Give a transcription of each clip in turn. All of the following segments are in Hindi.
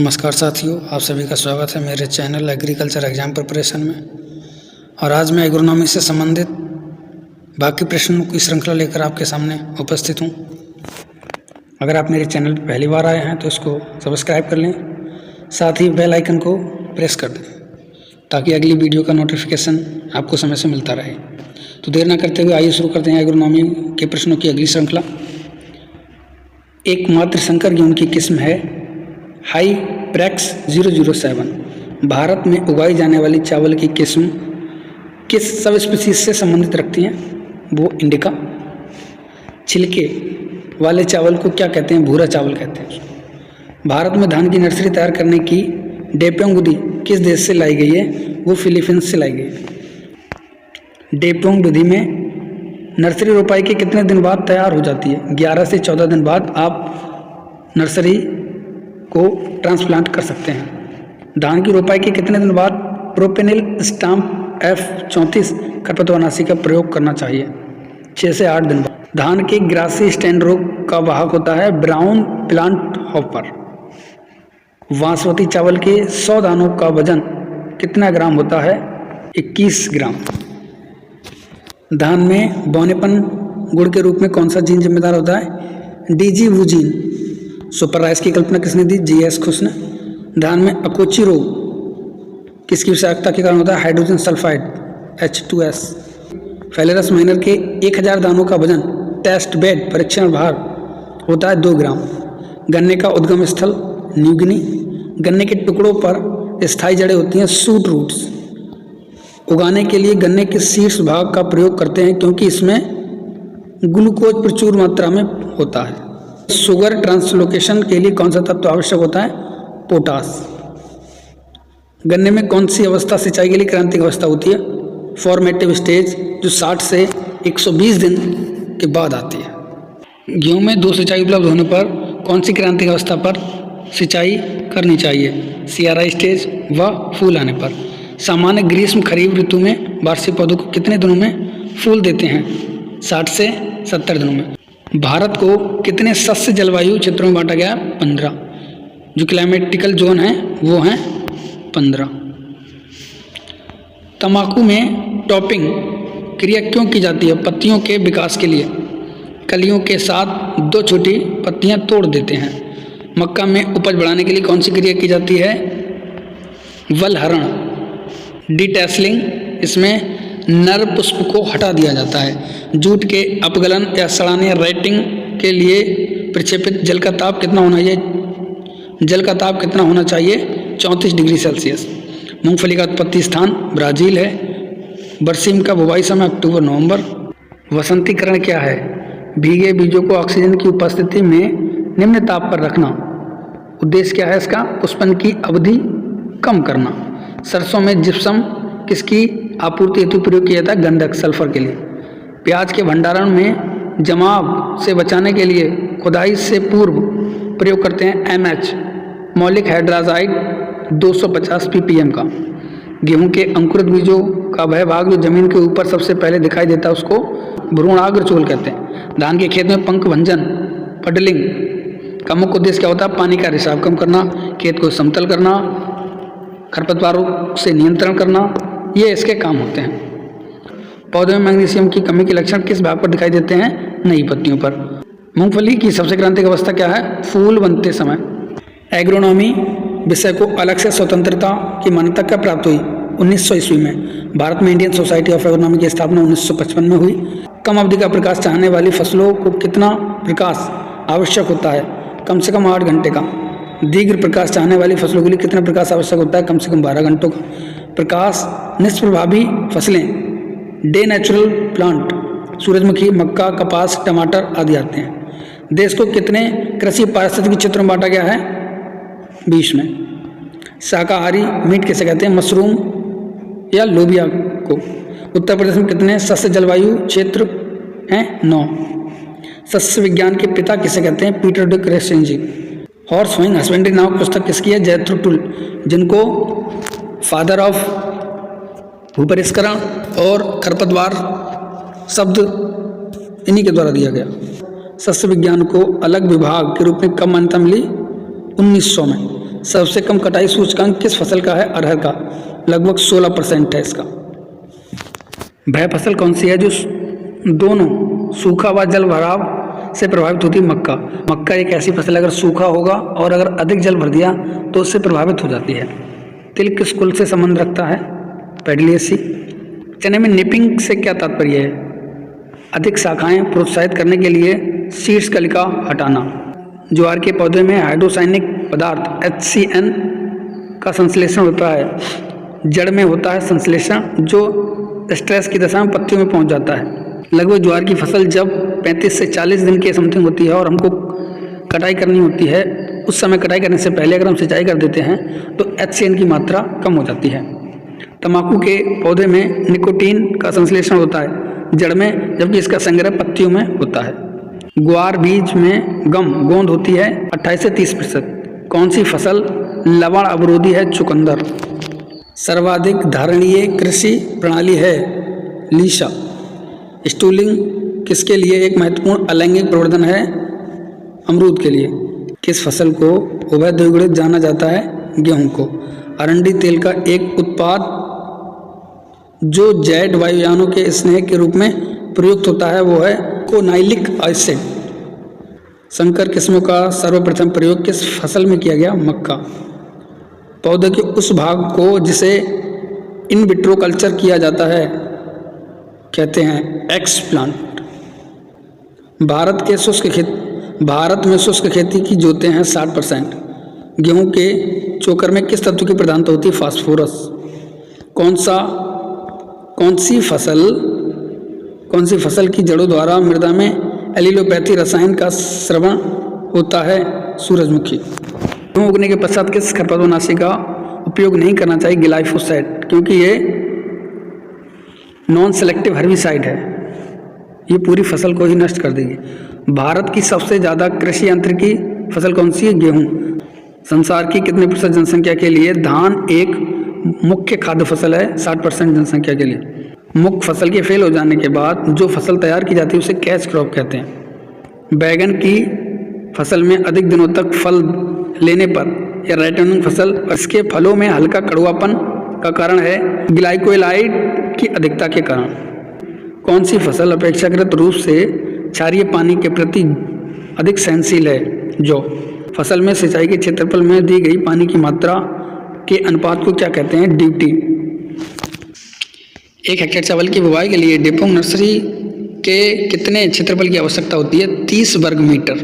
नमस्कार साथियों, आप सभी का स्वागत है मेरे चैनल एग्रीकल्चर एग्जाम प्रिपरेशन में। और आज मैं एग्रोनॉमी से संबंधित बाकी प्रश्नों की श्रृंखला लेकर आपके सामने उपस्थित हूँ। अगर आप मेरे चैनल पर पहली बार आए हैं तो इसको सब्सक्राइब कर लें, साथ ही बेल आइकन को प्रेस कर दें ताकि अगली वीडियो का नोटिफिकेशन आपको समय से मिलता रहे। तो देर न करते हुए आइए शुरू करते हैं एग्रोनॉमी के प्रश्नों की अगली श्रृंखला। एकमात्र संकर गेहूं की किस्म है हाईप्रैक्स 007। भारत में उगाई जाने वाली चावल की किस्म किस सब स्पीशीज से संबंधित रखती हैं? वो इंडिका। छिलके वाले चावल को क्या कहते हैं? भूरा चावल कहते हैं। भारत में धान की नर्सरी तैयार करने की डेप्योंग विधि किस देश से लाई गई है? वो फिलीपींस से लाई गई है। डेप्योंग विधि में नर्सरी रोपाई के कितने दिन बाद तैयार हो जाती है? 11 से 14 दिन बाद आप नर्सरी को ट्रांसप्लांट कर सकते हैं। धान की रोपाई के कितने दिन बाद प्रोपेनिल स्टाम्प F34 खरपतवारनाशी का प्रयोग करना चाहिए? 6 से 8 दिन बाद। धान के ग्रासी स्टैंड रोग का वाहक होता है ब्राउन प्लांट हॉपर। बासमती चावल के 100 दानों का वजन कितना ग्राम होता है? 21 ग्राम। धान में बौनेपन गुण के रूप में कौन सा जीन जिम्मेदार होता है? DG gene. सुपर राइस की कल्पना किसने दी? GS खुश ने। धान में अकोची रोग किसकी विषाक्तता के कारण होता है? Hydrogen sulphide H2S। फेलेरस माइनर के 1000 दानों का वजन टेस्ट बेड परीक्षण भार होता है 2 ग्राम। गन्ने का उद्गम स्थल न्यूगिनी। गन्ने के टुकड़ों पर स्थायी जड़ें होती हैं सूट रूट्स। उगाने के लिए गन्ने के शीर्ष भाग का प्रयोग करते हैं क्योंकि इसमें ग्लूकोज प्रचुर मात्रा में होता है। शुगर ट्रांसलोकेशन के लिए कौन सा तत्व आवश्यक होता है? पोटास। गन्ने में कौन सी अवस्था सिंचाई के लिए क्रांतिक अवस्था होती है? फॉर्मेटिव स्टेज, जो 60 से 120 दिन के बाद आती है। गेहूं में 2 सिंचाई उपलब्ध होने पर कौन सी क्रांतिक अवस्था पर सिंचाई करनी चाहिए? CRI स्टेज व फूल आने पर। सामान्य ग्रीष्म खरीफ ऋतु में वार्षिक पौधों को कितने दिनों में फूल देते हैं? 60 से 70 दिनों में। भारत को कितने सस्य जलवायु क्षेत्रों में बांटा गया? 15। जो क्लाइमेटिकल जोन है वो हैं 15। तंबाकू में टॉपिंग क्रिया क्यों की जाती है? पत्तियों के विकास के लिए। कलियों के साथ 2 छोटी पत्तियां तोड़ देते हैं। मक्का में उपज बढ़ाने के लिए कौन सी क्रिया की जाती है? वलहरण डिटैसलिंग। इसमें नर पुष्प को हटा दिया जाता है। जूट के अपगलन या सड़ाने या राइटिंग के लिए प्रक्षेपित जल का ताप कितना होना चाहिए? जल का ताप कितना होना चाहिए? 34 डिग्री सेल्सियस। मूंगफली का उत्पत्ति स्थान ब्राज़ील है। बरसीम का बुवाई समय अक्टूबर नवंबर। वसंतीकरण क्या है? भीगे बीजों को ऑक्सीजन की उपस्थिति में निम्न ताप पर रखना। उद्देश्य क्या है इसका? पुष्पन की अवधि कम करना। सरसों में जिप्सम किसकी आपूर्ति हेतु प्रयोग किया जाता है? गंधक सल्फर के लिए। प्याज के भंडारण में जमाव से बचाने के लिए खुदाई से पूर्व प्रयोग करते हैं MH मौलिक हाइड्राजाइड 250 ppm का। गेहूं के अंकुरित बीजों का वह भाग जो जमीन के ऊपर सबसे पहले दिखाई देता है उसको भ्रूणाग्र चोल कहते हैं। धान के खेत में पंख भंजन पडलिंग का मुख्य उद्देश्य क्या होता है? पानी का रिसाव कम करना, खेत को समतल करना, खरपतवारों से नियंत्रण करना, ये इसके काम होते हैं। पौधे में मैग्नीशियम की कमी के लक्षण किस भाग पर दिखाई देते हैं? नई पत्तियों पर। मूंगफली की सबसे क्रांतिक अवस्था क्या है? फूल बनते समय। एग्रोनॉमी विषय को अलग से स्वतंत्रता की मान्यता कब प्राप्त हुई? 1900 ईस्वी में। भारत में इंडियन सोसाइटी ऑफ एग्रोनॉमी की स्थापना 1955 में हुई। कम अवधि का प्रकाश चाहने वाली फसलों को कितना प्रकाश आवश्यक होता है? कम से कम 8 घंटे का। दीर्घ प्रकाश चाहने वाली फसलों के लिए कितना प्रकाश आवश्यक होता है? कम से कम 12 घंटों का। प्रकाश निष्प्रभावी फसलें डे नेचुरल प्लांट सूरजमुखी, मक्का, कपास, टमाटर आदि आते हैं। देश को कितने कृषि पारिस्थितिकी क्षेत्रों में बांटा गया है? 20 में। शाकाहारी मीट किसे कहते हैं? मशरूम या लोबिया को। उत्तर प्रदेश में कितने सस्य जलवायु क्षेत्र हैं? 9। सस्य विज्ञान के पिता किसे कहते हैं? Peter de Crescenzi. Horse hoeing husbandry नामक पुस्तक किसकी है? जैथरो टुल, जिनको फादर ऑफ भूपरिष्करण और खरपतवार शब्द इन्हीं के द्वारा दिया गया। सस्य विज्ञान को अलग विभाग के रूप में कब मान्यता मिली? 1900 में। सबसे कम कटाई सूचकांक किस फसल का है? अरहर का, लगभग 16% है इसका। वह फसल कौन सी है जो दोनों सूखा व जल भराव से प्रभावित होती है? मक्का। मक्का एक ऐसी फसल है, अगर सूखा होगा और अगर अधिक जल भर दिया तो उससे प्रभावित हो जाती है। तिल किस कुल से संबंध रखता है? पैडलियेसी। चने में निपिंग से क्या तात्पर्य है? अधिक शाखाएं प्रोत्साहित करने के लिए शीर्ष कलिका हटाना। ज्वार के पौधे में हाइड्रोसायनिक पदार्थ HCN का संश्लेषण होता है। जड़ में होता है संश्लेषण जो स्ट्रेस की दशा में पत्तियों में पहुंच जाता है। लगभग ज्वार की फसल जब 35 से 40 दिन की समथिंग होती है और हमको कटाई करनी होती है, उस समय कटाई करने से पहले अगर हम सिंचाई कर देते हैं तो HCN की मात्रा कम हो जाती है। तंबाकू के पौधे में निकोटीन का संश्लेषण होता है जड़ में, जबकि इसका संग्रह पत्तियों में होता है। ग्वार बीज में गोंद होती है 28 से 30%। कौन सी फसल लवण अवरोधी है? चुकंदर। सर्वाधिक धारणीय कृषि प्रणाली है? लीशा। स्टूलिंग किसके लिए एक महत्वपूर्ण अलैंगिक प्रवर्धन है? अमरूद के लिए। किस फसल को उभय द्विगुणित जाना जाता है? गेहूं को। अरंडी तेल का एक उत्पाद जो जेट वायुयानों के स्नेह के रूप में प्रयुक्त होता है वो है कोनाइलिक एसिड। संकर किस्मों का सर्वप्रथम प्रयोग किस फसल में किया गया? मक्का। पौधे के उस भाग को जिसे इन विट्रो कल्चर किया जाता है कहते हैं एक्सप्लांट। भारत में शुष्क खेती की जोतें हैं 60%। गेहूं के चोकर में किस तत्व की प्रधानता होती है? फास्फोरस। कौन सी फसल की जड़ों द्वारा मृदा में एलिलोपैथी रसायन का स्रवण होता है? सूरजमुखी। गेहूं उगने के पश्चात किस खरपतवारनाशी का उपयोग नहीं करना चाहिए? ग्लाइफोसेट, क्योंकि ये नॉन सेलेक्टिव हर्बिसाइड है, ये पूरी फसल को ही नष्ट कर देगी। भारत की सबसे ज़्यादा कृषि यंत्र की फसल कौन सी है? गेहूं। संसार की कितने प्रतिशत जनसंख्या के लिए धान एक मुख्य खाद्य फसल है? 60% जनसंख्या के लिए। मुख्य फसल के फेल हो जाने के बाद जो फसल तैयार की जाती है उसे कैच क्रॉप कहते हैं। बैगन की फसल में अधिक दिनों तक फल लेने पर या राइटनिंग फसल, इसके फलों में हल्का कड़वापन का कारण है ग्लाइकोलाइड की अधिकता के कारण। कौन सी फसल अपेक्षाकृत रूप से क्षारीय पानी के प्रति अधिक सहनशील है? जौ। फसल में सिंचाई के क्षेत्रफल में दी गई पानी की मात्रा के अनुपात को क्या कहते हैं? ड्यूटी। 1 हेक्टेयर चावल की बुवाई के लिए डेपोंग नर्सरी के कितने क्षेत्रफल की आवश्यकता होती है? 30 वर्ग मीटर।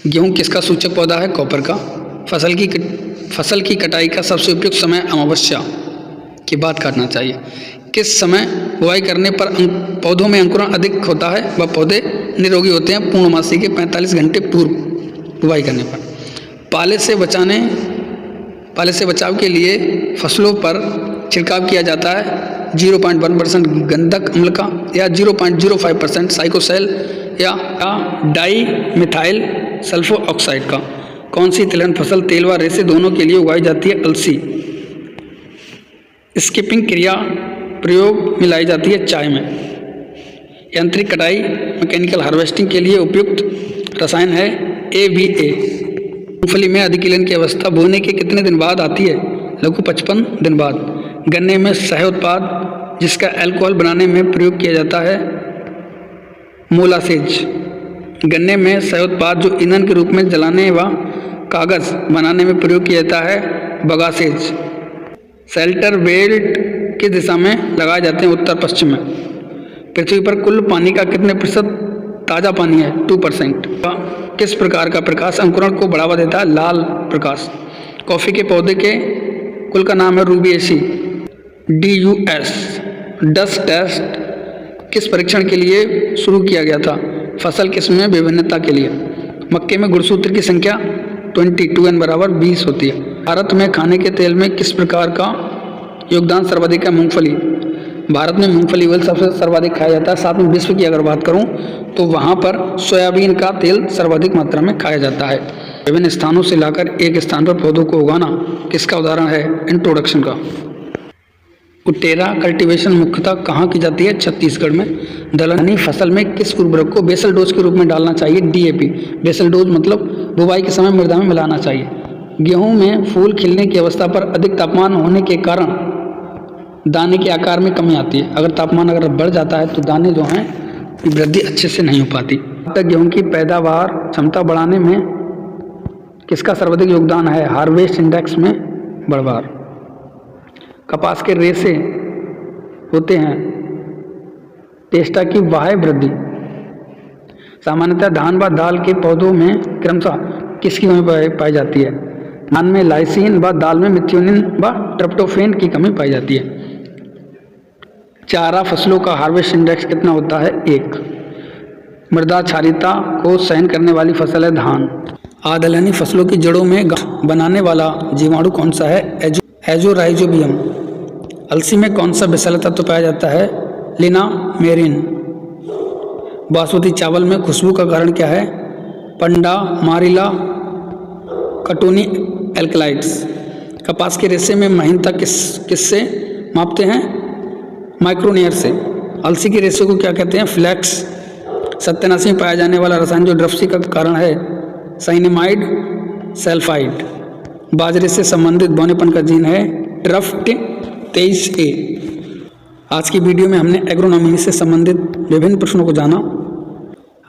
गेहूं किसका सूचक पौधा है? कॉपर का। फसल की कटाई का सबसे उपयुक्त समय अमावस्या के बाद काटना चाहिए। किस समय बुवाई करने पर पौधों में अंकुरण अधिक होता है? वह पौधे निरोगी होते हैं पूर्णमासी के 45 घंटे पूर्व बुवाई करने पर। पाले से बचाव के लिए फसलों पर छिड़काव किया जाता है 0.1% गंधक अम्ल का या 0.05% साइकोसेल या डाई मिथाइल सल्फो ऑक्साइड का। कौन सी तिलहन फसल तेल व रेशे दोनों के लिए उगाई जाती है? अलसी। स्किपिंग क्रिया प्रयोग मिलाई जाती है चाय में। यांत्रिक कटाई मैकेनिकल हार्वेस्टिंग के लिए उपयुक्त रसायन है AVA। मूंगफली में अधिकीलन की अवस्था बोने के कितने दिन बाद आती है? लगभग 55 दिन बाद। गन्ने में सह उत्पाद जिसका अल्कोहल बनाने में प्रयोग किया जाता है मोलासेज। गन्ने में सह उत्पाद जो ईंधन के रूप में जलाने व कागज बनाने में प्रयोग किया जाता है बगासेज। शेल्टर बेल्ट किस दिशा में लगाए जाते हैं? उत्तर पश्चिम में। पृथ्वी पर कुल पानी का कितने प्रतिशत ताज़ा पानी है? 2%। किस प्रकार का प्रकाश अंकुरण को बढ़ावा देता है? लाल प्रकाश। कॉफ़ी के पौधे के कुल का नाम है रूबिएसी। DUS डस्ट टेस्ट किस परीक्षण के लिए शुरू किया गया था? फसल किस्म में विभिन्नता के लिए। मक्के में गुणसूत्र की संख्या 22N बराबर 20 होती है। भारत में खाने के तेल में किस प्रकार का योगदान सर्वाधिक है? मूंगफली। भारत में मूंगफली ऑयल सबसे सर्वाधिक खाया जाता है। साथ में विश्व की अगर बात करूं तो वहां पर सोयाबीन का तेल सर्वाधिक मात्रा में खाया जाता है। विभिन्न स्थानों से लाकर एक स्थान पर पौधों को उगाना किसका उदाहरण है? इंट्रोडक्शन का। कुटेरा कल्टीवेशन मुख्यतः कहाँ की जाती है? छत्तीसगढ़ में। दलहनी फसल में किस उर्वरक को बेसल डोज के रूप में डालना चाहिए? DAP। बेसल डोज मतलब बुवाई के समय मृदा में मिलाना चाहिए। गेहूं में फूल खिलने की अवस्था पर अधिक तापमान होने के कारण दाने के आकार में कमी आती है। अगर तापमान बढ़ जाता है तो दाने जो हैं की वृद्धि अच्छे से नहीं हो पाती। अब तक गेहूं की पैदावार क्षमता बढ़ाने में किसका सर्वाधिक योगदान है? हार्वेस्ट इंडेक्स में बढ़वार। कपास के रेशे होते हैं टेस्टा की बाह्य वृद्धि। सामान्यतः धान व दाल के पौधों में क्रमशः किसकी कमी पाई जाती है? धान में लाइसिन व दाल में मिथ्योनिन व ट्रिप्टोफैन की कमी पाई जाती है। चारा फसलों का हार्वेस्ट इंडेक्स कितना होता है? 1। मृदा क्षारीयता को सहन करने वाली फसल है धान। आदलहनी फसलों की जड़ों में बनाने वाला जीवाणु कौन सा है? एजोराइजोबियम। अलसी में कौन सा विषैला तत्व पाया जाता है? लिनामेरिन। बासमती चावल में खुशबू का कारण क्या है? पंडा मारिला कटोनी एल्कलाइड्स। कपास के रेशे में महीनता किससे मापते हैं? माइक्रोनियर से। अलसी के रेशे को क्या कहते हैं? फ्लैक्स। सत्यानाशी में पाया जाने वाला रसायन जो ड्रप्सी का कारण है? Cyanamide sulphide. बाजरे से संबंधित बौनेपन का जीन है ड्रफ्ट 23A। आज की वीडियो में हमने एग्रोनॉमी से संबंधित विभिन्न प्रश्नों को जाना।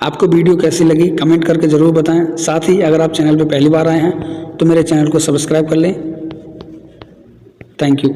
आपको वीडियो कैसी लगी कमेंट करके ज़रूर बताएं। साथ ही अगर आप चैनल पर पहली बार आए हैं तो मेरे चैनल को सब्सक्राइब कर लें। Thank you.